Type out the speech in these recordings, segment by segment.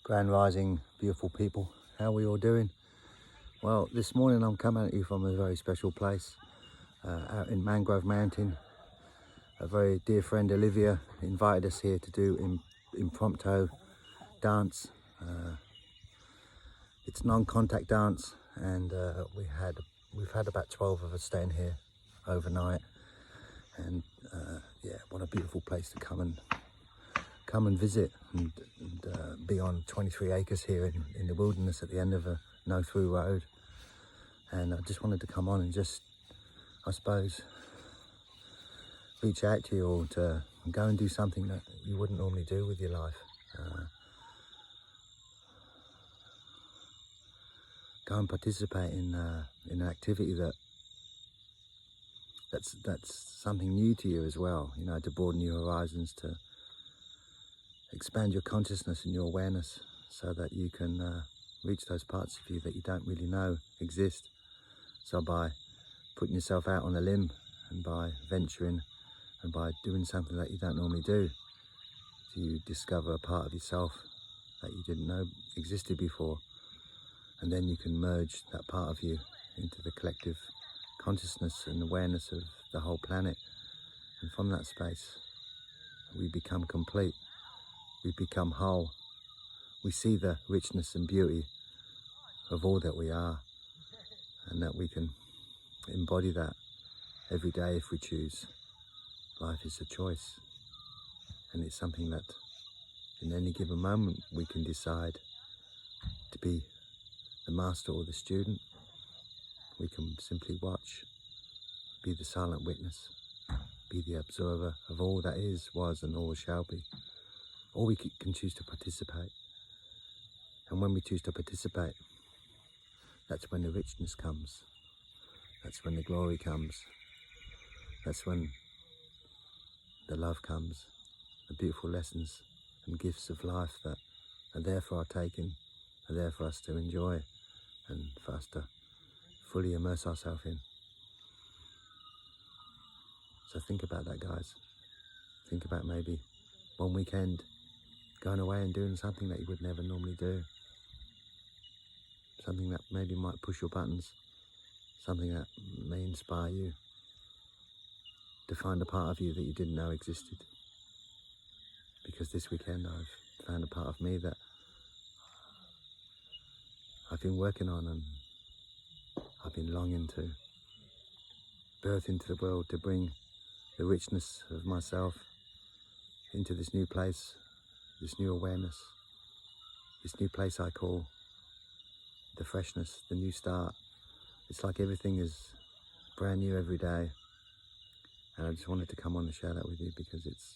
Grand rising, beautiful people. How are we all doing? Well, this morning I'm coming at you from a very special place out in Mangrove Mountain. A very dear friend, Olivia, invited us here to do impromptu dance. It's non-contact dance, and we've had about 12 of us staying here overnight. And yeah, what a beautiful place to come and visit and be on 23 acres here in the wilderness at the end of a no-through road. And I just wanted to come on and just, I suppose, reach out to you all to go and do something that you wouldn't normally do with your life. Go and participate in an activity that's something new to you as well. You know, to broaden your horizons, to expand your consciousness and your awareness, so that you can reach those parts of you that you don't really know exist. So by putting yourself out on a limb and by venturing and by doing something that you don't normally do, you discover a part of yourself that you didn't know existed before. And then you can merge that part of you into the collective consciousness and awareness of the whole planet. And from that space, we become complete. We become whole. We see the richness and beauty of all that we are, and that we can embody that every day if we choose. Life is a choice, and it's something that in any given moment we can decide to be the master or the student. We can simply watch, be the silent witness, be the observer of all that is, was, and always shall be. Or we can choose to participate. And when we choose to participate, that's when the richness comes. That's when the glory comes. That's when the love comes. The beautiful lessons and gifts of life that are there for our taking, are there for us to enjoy and for us to fully immerse ourselves in. So think about that, guys. Think about maybe one weekend going away and doing something that you would never normally do. Something that maybe might push your buttons. Something that may inspire you to find a part of you that you didn't know existed. Because this weekend I've found a part of me that I've been working on and I've been longing to birth into the world, to bring the richness of myself into this new place, this new awareness, this new place I call the freshness, the new start. It's like everything is brand new every day, and I just wanted to come on and share that with you because it's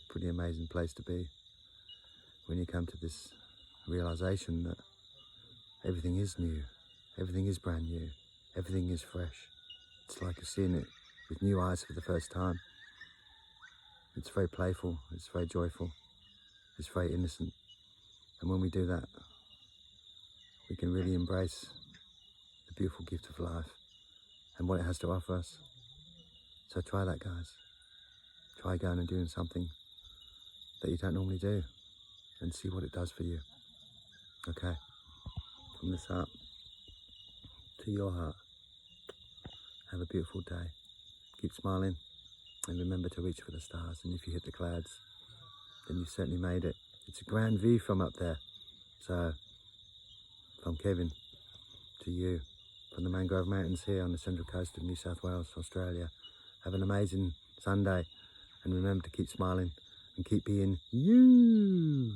a pretty amazing place to be when you come to this realization that everything is new, everything is brand new, everything is fresh. It's like you're seeing it with new eyes for the first time. It's very playful, it's very joyful, it's very innocent. And when we do that, we can really embrace the beautiful gift of life and what it has to offer us. So try that, guys. Try going and doing something that you don't normally do and see what it does for you. Okay, from this heart to your heart, have a beautiful day. Keep smiling and remember to reach for the stars. And if you hit the clouds, then you've certainly made it. It's a grand view from up there. So from Kevin to you, from the Mangrove Mountains here on the central coast of New South Wales, Australia. Have an amazing Sunday, and remember to keep smiling and keep being you.